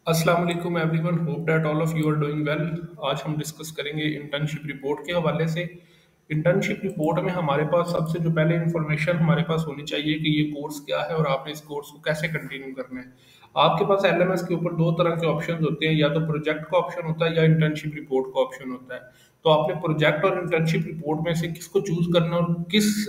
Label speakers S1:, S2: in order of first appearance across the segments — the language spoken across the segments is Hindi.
S1: अस्सलाम वालेकुम everyone, hope that all of you are doing well. आज हम डिस्कस करेंगे इंटर्नशिप रिपोर्ट के हवाले से। इंटर्नशिप रिपोर्ट में हमारे पास सबसे जो पहले इंफॉर्मेशन हमारे पास होनी चाहिए कि ये कोर्स क्या है और आपने इस कोर्स को कैसे कंटिन्यू करना है। आपके पास एलएमएस के ऊपर दो तरह के ऑप्शन होते हैं, या तो प्रोजेक्ट का ऑप्शन होता है या इंटर्नशिप रिपोर्ट का ऑप्शन होता है। तो आपने प्रोजेक्ट और इंटर्नशिप रिपोर्ट में से किसको चूज करना है और किस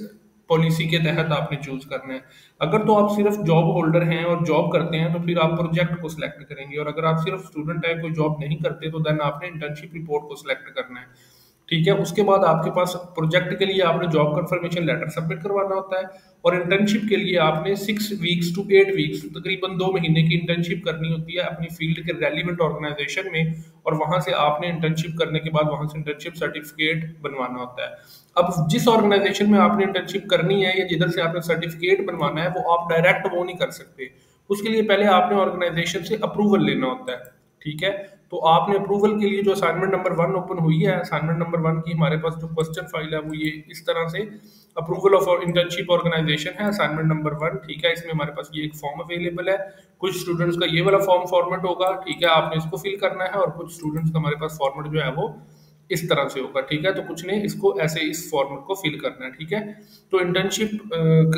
S1: पॉलिसी के तहत आपने चूज करना है। अगर तो आप सिर्फ जॉब होल्डर हैं और जॉब करते हैं तो फिर आप प्रोजेक्ट को सिलेक्ट करेंगे, और अगर आप सिर्फ स्टूडेंट हैं, कोई जॉब नहीं करते, तो देन आपने इंटर्नशिप रिपोर्ट को सिलेक्ट करना है। ठीक है, उसके बाद आपके पास प्रोजेक्ट के लिए आपने जॉब कंफर्मेशन लेटर सबमिट करवाना होता है, और इंटर्नशिप के लिए आपने 6 वीक्स टू 8 वीक्स, तकरीबन 2 महीने की इंटर्नशिप करनी होती है अपनी फील्ड के रेलिवेंट ऑर्गेनाइजेशन में। और वहां से आपने इंटर्नशिप करने के बाद वहां से इंटर्नशिप सर्टिफिकेट बनवाना होता है। अब जिस ऑर्गेनाइजेशन में आपने इंटर्नशिप करनी है या जिधर से आपने सर्टिफिकेट बनवाना है, वो आप डायरेक्ट वो नहीं कर सकते। उसके लिए पहले आपने ऑर्गेनाइजेशन से अप्रूवल लेना होता है। ठीक है, तो आपने अप्रूवल के लिए जो असाइनमेंट नंबर 1 ओपन हुई है, असाइनमेंट नंबर 1 की हमारे पास जो क्वेश्चन फाइल है वो ये इस तरह से अप्रूवल ऑफ इंटर्नशिप ऑर्गेनाइजेशन है, असाइनमेंट नंबर 1। ठीक है, इसमें हमारे पास ये एक फॉर्म अवेलेबल है। कुछ स्टूडेंट्स का ये वाला फॉर्म फॉर्मेट होगा, ठीक है, आपने इसको फिल करना है, और कुछ स्टूडेंट्स का हमारे पास फॉर्मेट जो है वो इस तरह से होगा। ठीक है, तो कुछ ने इसको ऐसे इस फॉर्मेट को फिल करना है। ठीक है, तो इंटर्नशिप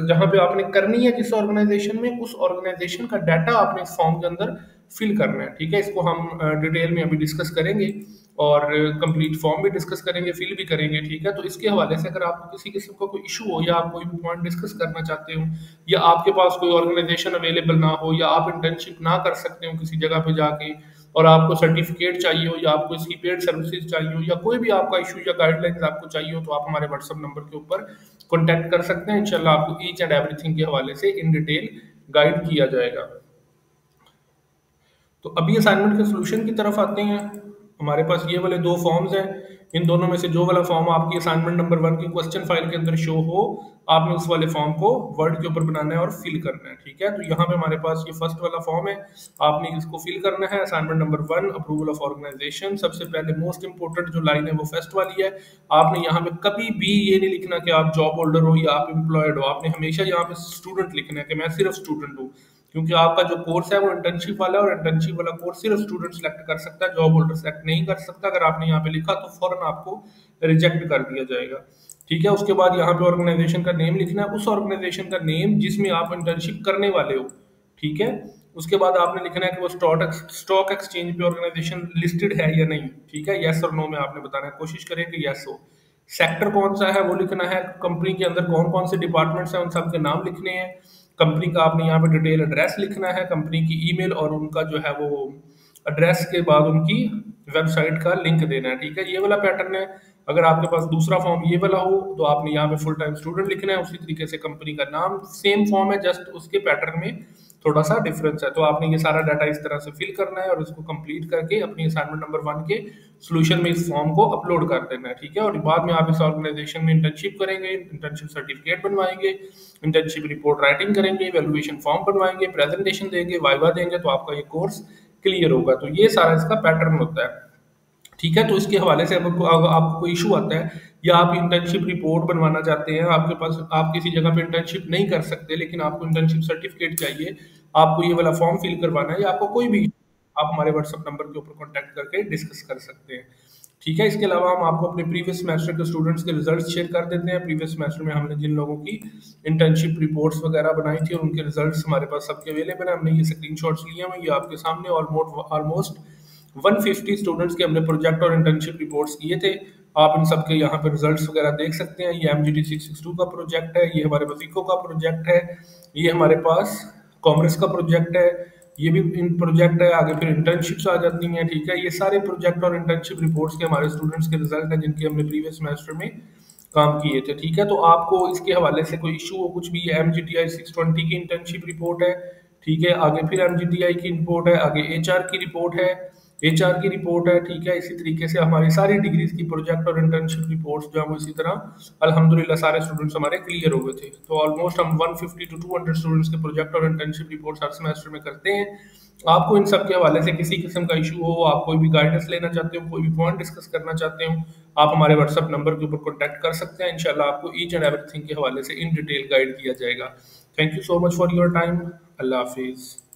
S1: जहाँ पे आपने करनी है जिस ऑर्गेनाइजेशन में, उस ऑर्गेनाइजेशन का डाटा आपने इस फॉर्म के अंदर फिल करना है। ठीक है, इसको हम डिटेल में अभी डिस्कस करेंगे, और कंप्लीट फॉर्म भी डिस्कस करेंगे, फिल भी करेंगे। ठीक है, तो इसके हवाले से अगर आपको किसी किस्म का कोई इशू हो, या आप कोई भी पॉइंट डिस्कस करना चाहते हो, या आपके पास कोई ऑर्गेनाइजेशन अवेलेबल ना हो, या आप इंटर्नशिप ना कर सकते हो किसी जगह पे जाके, और आपको सर्टिफिकेट चाहिए हो, या आपको इसकी पेड सर्विसेज चाहिए हो, या कोई भी आपका इशू या गाइडलाइंस आपको चाहिए हो, तो आप हमारे व्हाट्सएप नंबर के ऊपर कॉन्टैक्ट कर सकते हैं। इंशाल्लाह आपको ईच एंड एवरीथिंग के हवाले से इन डिटेल गाइड किया जाएगा। तो अभी असाइनमेंट के सॉल्यूशन की तरफ आते हैं। हमारे पास ये वाले दो फॉर्म्स हैं। इन दोनों में से जो वाला फॉर्म आपकी असाइनमेंट नंबर 1 की क्वेश्चन फाइल के अंदर शो हो, आपने उस वाले फॉर्म को वर्ड के ऊपर बनाना है और फिल करना है। ठीक है, तो यहाँ पे हमारे पास ये फर्स्ट वाला फॉर्म है, आपने इसको फिल करना है। Assignment number 1, approval of organisation. सबसे पहले मोस्ट इंपोर्टेंट जो लाइन है वो फर्स्ट वाली है। आपने यहाँ पे कभी भी ये नहीं लिखना कि आप जॉब होल्डर हो या आप एम्प्लॉयड हो, आपने हमेशा यहाँ पे स्टूडेंट लिखना है कि मैं सिर्फ स्टूडेंट हूँ, क्योंकि आपका जो कोर्स है वो इंटर्नशिप वाला है, और इंटर्नशिप वाला कोर्स सिर्फ स्टूडेंट सेलेक्ट कर सकता है, जॉब होल्डर सेलेक्ट नहीं कर सकता। अगर आपने यहाँ पे लिखा तो फौरन आपको रिजेक्ट कर दिया जाएगा। ठीक है, उसके बाद यहाँ पे ऑर्गेनाइजेशन का नेम लिखना है, उस ऑर्गेनाइजेशन का नेम जिसमें आप इंटर्नशिप करने वाले हो। ठीक है, उसके बाद आपने लिखना है कि वो स्टॉक एक्सचेंज पे ऑर्गेनाइजेशन लिस्टेड है या नहीं। ठीक है, यस और नो में आपने बताना है, कोशिश करें कि यस हो। सेक्टर कौन सा है वो लिखना है, कंपनी के अंदर कौन कौन से डिपार्टमेंट्स हैं उन सब के नाम लिखने हैं। कंपनी का आपने यहाँ पे डिटेल एड्रेस लिखना है, कंपनी की ईमेल और उनका जो है वो एड्रेस के बाद उनकी वेबसाइट का लिंक देना है। ठीक है, ये वाला पैटर्न है। अगर आपके पास दूसरा फॉर्म ये वाला हो तो आपने यहाँ पे फुल टाइम स्टूडेंट लिखना है, उसी तरीके से कंपनी का नाम, सेम फॉर्म है, जस्ट उसके पैटर्न में थोड़ा सा डिफरेंस है। तो आपने ये सारा डाटा इस तरह से फिल करना है और इसको कंप्लीट करके अपनी असाइनमेंट नंबर 1 के सॉल्यूशन में इस फॉर्म को अपलोड कर देना है। ठीक है, और बाद में आप इस ऑर्गेनाइजेशन में इंटर्नशिप करेंगे, इंटर्नशिप सर्टिफिकेट बनवाएंगे, इंटर्नशिप रिपोर्ट राइटिंग करेंगे, वैल्यूएशन फॉर्म बनवाएंगे, प्रेजेंटेशन देंगे, वाइवा देंगे, तो आपका ये कोर्स क्लियर होगा। तो ये सारा इसका पैटर्न होता है। ठीक है, तो इसके हवाले से आपको कोई इशू आता है, या आप इंटर्नशिप रिपोर्ट बनवाना चाहते हैं, आपके पास आप किसी जगह पे इंटर्नशिप नहीं कर सकते लेकिन आपको इंटर्नशिप सर्टिफिकेट चाहिए, आपको ये वाला फॉर्म फिल करवाना है, या आपको कोई भी, आप हमारे व्हाट्सएप नंबर के ऊपर कॉन्टैक्ट करके डिस्कस कर सकते हैं। ठीक है, इसके अलावा हम आपको अपने प्रीवियस सेमेस्टर के स्टूडेंट्स के रिजल्ट्स शेयर कर देते हैं। प्रीवियस सेमेस्टर में हमने जिन लोगों की इंटर्नशिप रिपोर्ट्स वगैरह बनाई थी और उनके रिजल्ट्स हमारे पास सबके अवेलेबल है। हमने ये स्क्रीनशॉट्स लिए हैं, ये आपके सामने। ऑलमोस्ट 150 स्टूडेंट्स के हमने प्रोजेक्ट और इंटर्नशिप रिपोर्ट्स किए थे। आप इन सब के यहाँ पे रिजल्ट्स वगैरह देख सकते हैं। ये MGT 662 का प्रोजेक्ट है, ये हमारे पास इको का प्रोजेक्ट है, ये हमारे पास कॉमर्स का प्रोजेक्ट है, ये भी इन प्रोजेक्ट है। आगे फिर इंटर्नशिप्स आ जाती हैं। ठीक है, ये सारे प्रोजेक्ट और इंटर्नशिप रिपोर्ट्स के हमारे स्टूडेंट्स के रिजल्ट हैं जिनके हमने प्रीवियस सेमेस्टर में काम किए थे। ठीक है, तो आपको इसके हवाले से कोई इशू हो कुछ भी, ये MGTI 620 की इंटर्नशिप रिपोर्ट है। ठीक है, आगे फिर MGTI की रिपोर्ट है, आगे HR की रिपोर्ट है, HR की रिपोर्ट है। ठीक है, इसी तरीके से हमारी सारी डिग्रीज की प्रोजेक्ट और इंटर्नशिप रिपोर्ट्स जो है वो इसी तरह अल्हम्दुलिल्लाह सारे स्टूडेंट्स हमारे क्लियर हो गए थे। तो ऑलमोस्ट हम 150 टू 200 स्टूडेंट्स के प्रोजेक्ट और इंटर्नशिप रिपोर्ट्स हर सेमेस्टर में करते हैं। आपको इन सब के हवाले से किसी किस्म का इशू हो, आप कोई भी गाइडेंस लेना चाहते हो, कोई भी पॉइंट डिस्कस करना चाहते हो, आप हमारे व्हाट्सएप नंबर के ऊपर कॉन्टैक्ट कर सकते हैं। इंशाल्लाह आपको ईच एंड एवरीथिंग के हवाले से इन डिटेल गाइड किया जाएगा। Thank you so much for your time. अल्लाह हाफिज़।